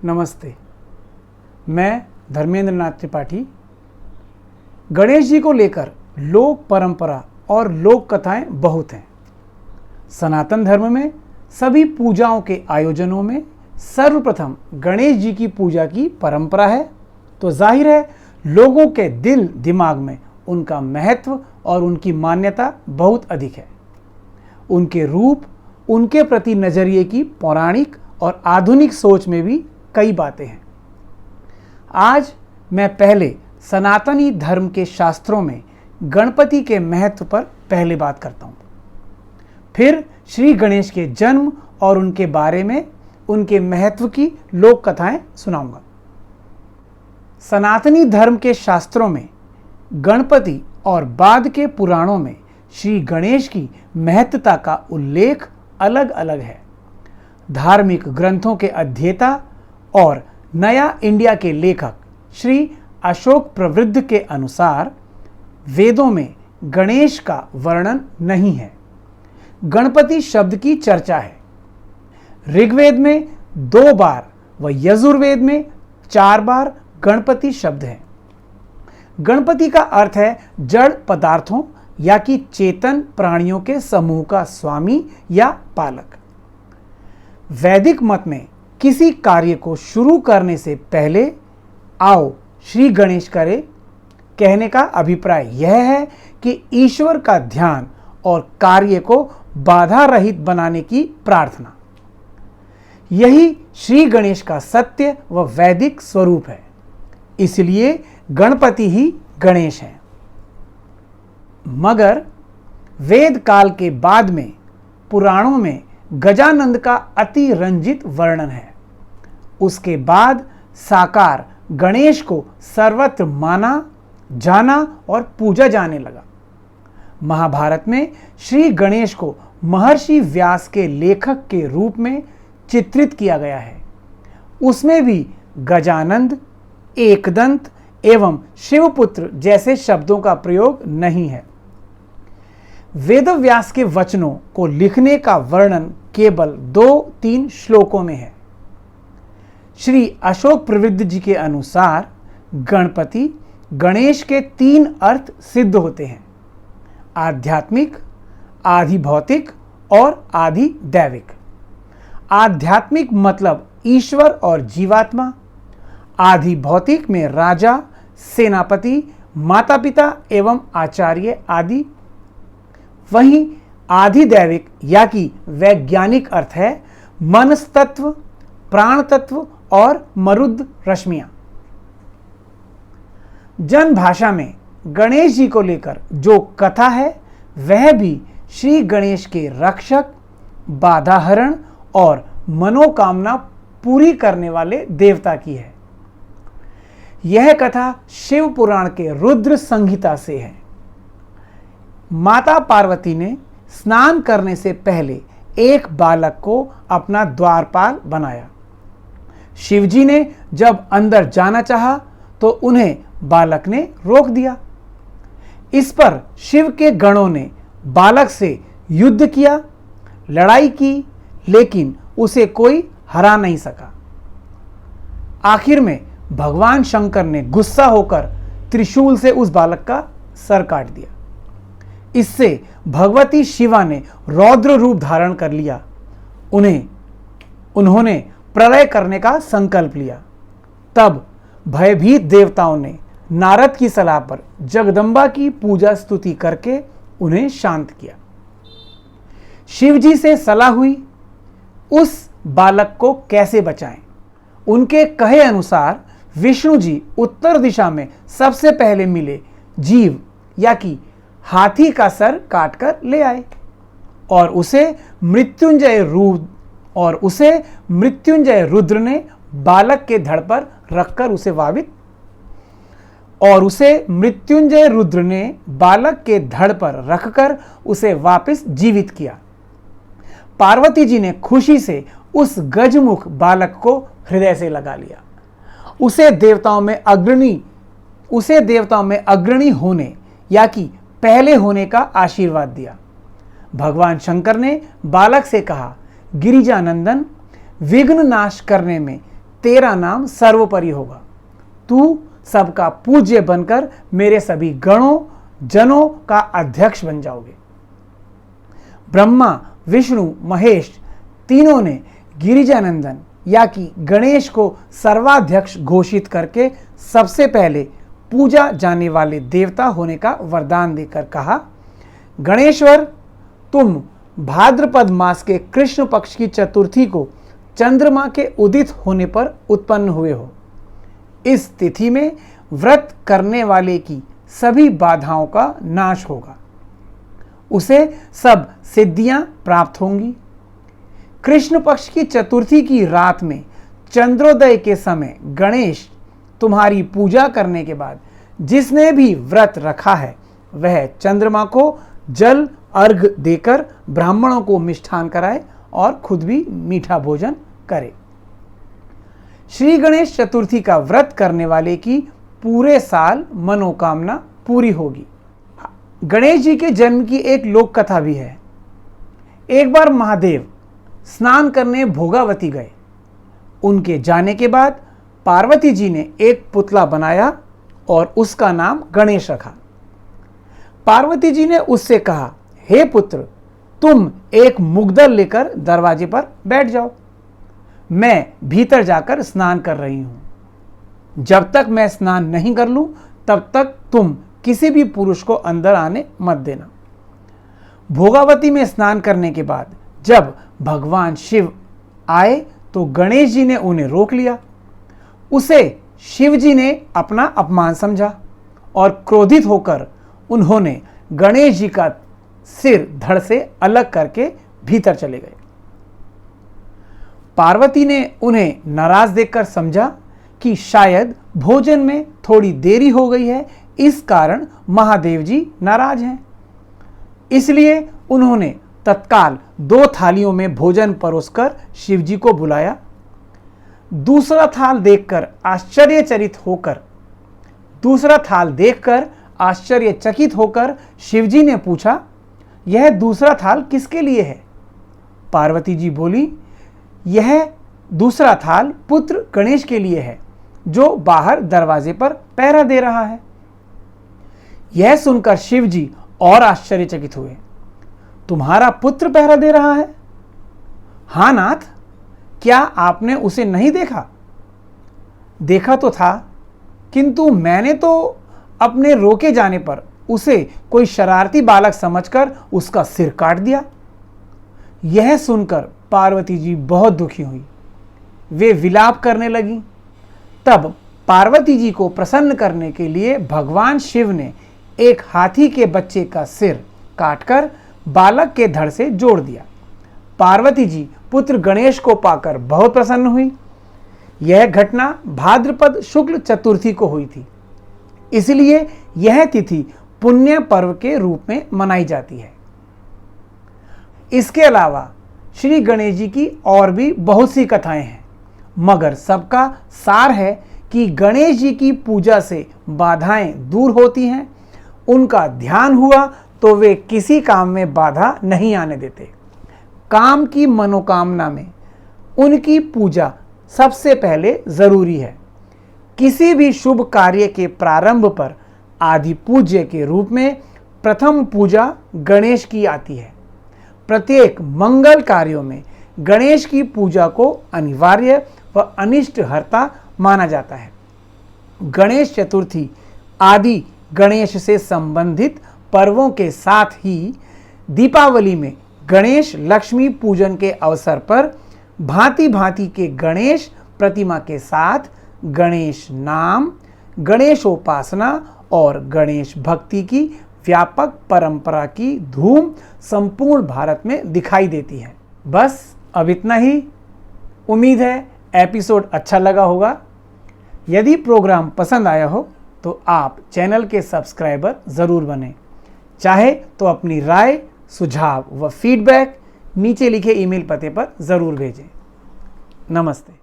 नमस्ते। मैं धर्मेंद्र नाथ त्रिपाठी। गणेश जी को लेकर लोक परंपरा और लोक कथाएं बहुत हैं। सनातन धर्म में सभी पूजाओं के आयोजनों में सर्वप्रथम गणेश जी की पूजा की परंपरा है, तो जाहिर है लोगों के दिल दिमाग में उनका महत्व और उनकी मान्यता बहुत अधिक है। उनके रूप, उनके प्रति नजरिए की पौराणिक और आधुनिक सोच में भी कई बातें हैं। आज मैं पहले सनातनी धर्म के शास्त्रों में गणपति के महत्व पर पहले बात करता हूँ, फिर श्री गणेश के जन्म और उनके बारे में उनके महत्व की लोक कथाएं सुनाऊंगा। सनातनी धर्म के शास्त्रों में गणपति और बाद के पुराणों में श्री गणेश की महत्ता का उल्लेख अलग अलग है। धार्मिक ग्रंथों के अध्येता और नया इंडिया के लेखक श्री अशोक प्रवृद्ध के अनुसार वेदों में गणेश का वर्णन नहीं है। गणपति शब्द की चर्चा है। ऋग्वेद में 2 बार व यजुर्वेद में 4 बार गणपति शब्द है। गणपति का अर्थ है जड़ पदार्थों या कि चेतन प्राणियों के समूह का स्वामी या पालक। वैदिक मत में किसी कार्य को शुरू करने से पहले आओ श्री गणेश करे कहने का अभिप्राय यह है कि ईश्वर का ध्यान और कार्य को बाधा रहित बनाने की प्रार्थना। यही श्री गणेश का सत्य व वैदिक स्वरूप है। इसलिए गणपति ही गणेश हैं। मगर वेद काल के बाद में पुराणों में गजानंद का अति रंजित वर्णन है। उसके बाद साकार गणेश को सर्वत्र माना, जाना और पूजा जाने लगा। महाभारत में श्री गणेश को महर्षि व्यास के लेखक के रूप में चित्रित किया गया है। उसमें भी गजानंद, एकदंत एवं शिवपुत्र जैसे शब्दों का प्रयोग नहीं है। वेदव्यास के वचनों को लिखने का वर्णन केवल 2-3 श्लोकों में है। श्री अशोक प्रवृद्ध जी के अनुसार गणपति गणेश के 3 अर्थ सिद्ध होते हैं: आध्यात्मिक, आधि भौतिक और आधि दैविक। आध्यात्मिक मतलब ईश्वर और जीवात्मा, आधि भौतिक में राजा, सेनापति, माता पिता एवं आचार्य आदि। वहीं आधि दैविक या कि वैज्ञानिक अर्थ है मनस्तत्व, प्राण तत्व और मरुद रश्मियां। जन भाषा में गणेश जी को लेकर जो कथा है वह भी श्री गणेश के रक्षक, बाधाहरण और मनोकामना पूरी करने वाले देवता की है। यह कथा शिव पुराण के रुद्र संहिता से है। माता पार्वती ने स्नान करने से पहले एक बालक को अपना द्वारपाल बनाया। शिवजी ने जब अंदर जाना चाहा तो उन्हें बालक ने रोक दिया। इस पर शिव के गणों ने बालक से युद्ध किया, लड़ाई की, लेकिन उसे कोई हरा नहीं सका। आखिर में भगवान शंकर ने गुस्सा होकर त्रिशूल से उस बालक का सर काट दिया। इससे भगवती शिवा ने रौद्र रूप धारण कर लिया। उन्होंने प्रलय करने का संकल्प लिया। तब भयभीत देवताओं ने नारद की सलाह पर जगदम्बा की पूजा स्तुति करके उन्हें शांत किया। शिवजी से सलाह हुई उस बालक को कैसे बचाएं। उनके कहे अनुसार विष्णु जी उत्तर दिशा में सबसे पहले मिले जीव या कि हाथी का सर काटकर ले आए और उसे मृत्युंजय रुद्र ने बालक के धड़ पर रखकर उसे वापस जीवित किया। पार्वती जी ने खुशी से उस गजमुख बालक को हृदय से लगा लिया। उसे देवताओं में अग्रणी होने या कि पहले होने का आशीर्वाद दिया। भगवान शंकर ने बालक से कहा, गिरिजानंदन, विघ्न नाश करने में तेरा नाम सर्वोपरि होगा। तू सबका पूज्य बनकर मेरे सभी गणों जनों का अध्यक्ष बन जाओगे। ब्रह्मा, विष्णु, महेश तीनों ने गिरिजानंदन या कि गणेश को सर्वाध्यक्ष घोषित करके सबसे पहले पूजा जाने वाले देवता होने का वरदान देकर कहा, गणेश्वर, तुम भाद्रपद मास के कृष्ण पक्ष की चतुर्थी को चंद्रमा के उदित होने पर उत्पन्न हुए हो। इस तिथि में व्रत करने वाले की सभी बाधाओं का नाश होगा, उसे सब सिद्धियां प्राप्त होंगी। कृष्ण पक्ष की चतुर्थी की रात में चंद्रोदय के समय गणेश तुम्हारी पूजा करने के बाद जिसने भी व्रत रखा है वह चंद्रमा को जल अर्घ देकर ब्राह्मणों को मिष्ठान कराए और खुद भी मीठा भोजन करे। श्री गणेश चतुर्थी का व्रत करने वाले की पूरे साल मनोकामना पूरी होगी। गणेश जी के जन्म की एक लोक कथा भी है। एक बार महादेव स्नान करने भोगावती गए। उनके जाने के बाद पार्वती जी ने एक पुतला बनाया और उसका नाम गणेश रखा। पार्वती जी ने उससे कहा, हे पुत्र, तुम एक मुग्दल लेकर दरवाजे पर बैठ जाओ, मैं भीतर जाकर स्नान कर रही हूं। जब तक मैं स्नान नहीं कर लूं तब तक तुम किसी भी पुरुष को अंदर आने मत देना। भोगावती में स्नान करने के बाद जब भगवान शिव आए तो गणेश जी ने उन्हें रोक लिया। उसे शिव जी ने अपना अपमान समझा और क्रोधित होकर उन्होंने गणेश जी का सिर धड़ से अलग करके भीतर चले गए। पार्वती ने उन्हें नाराज देखकर समझा कि शायद भोजन में थोड़ी देरी हो गई है, इस कारण महादेव जी नाराज हैं। इसलिए उन्होंने तत्काल 2 थालियों में भोजन परोसकर शिव जी को बुलाया। दूसरा थाल देखकर आश्चर्यचकित होकर शिव जी ने पूछा, यह दूसरा थाल किसके लिए है? पार्वती जी बोली, यह दूसरा थाल पुत्र गणेश के लिए है, जो बाहर दरवाजे पर पहरा दे रहा है। यह सुनकर शिव जी और आश्चर्यचकित हुए। तुम्हारा पुत्र पहरा दे रहा है? हाँ नाथ, क्या आपने उसे नहीं देखा? देखा तो था, किंतु मैंने तो अपने रोके जाने पर उसे कोई शरारती बालक समझकर उसका सिर काट दिया। यह सुनकर पार्वती जी बहुत दुखी हुई। वे विलाप करने लगी। तब पार्वती जी को प्रसन्न करने के लिए भगवान शिव ने एक हाथी के बच्चे का सिर काटकर बालक के धड़ से जोड़ दिया। पार्वती जी पुत्र गणेश को पाकर बहुत प्रसन्न हुई। यह घटना भाद्रपद शुक्ल चतुर्थी को हुई थी, इसलिए यह तिथि पुण्य पर्व के रूप में मनाई जाती है। इसके अलावा श्री गणेश जी की और भी बहुत सी कथाएं हैं, मगर सबका सार है कि गणेश जी की पूजा से बाधाएं दूर होती हैं। उनका ध्यान हुआ तो वे किसी काम में बाधा नहीं आने देते। काम की मनोकामना में उनकी पूजा सबसे पहले जरूरी है। किसी भी शुभ कार्य के प्रारंभ पर आदि पूज्य के रूप में प्रथम पूजा गणेश की आती है। प्रत्येक मंगल कार्यों में गणेश की पूजा को अनिवार्य व अनिष्ट हर्ता माना जाता है। गणेश चतुर्थी आदि गणेश से संबंधित पर्वों के साथ ही दीपावली में गणेश लक्ष्मी पूजन के अवसर पर भांति भांति के गणेश प्रतिमा के साथ गणेश नाम, गणेशोपासना और गणेश भक्ति की व्यापक परंपरा की धूम संपूर्ण भारत में दिखाई देती है। बस अब इतना ही। उम्मीद है एपिसोड अच्छा लगा होगा। यदि प्रोग्राम पसंद आया हो तो आप चैनल के सब्सक्राइबर ज़रूर बनें। चाहे तो अपनी राय, सुझाव व फीडबैक नीचे लिखे ईमेल पते पर ज़रूर भेजें। नमस्ते।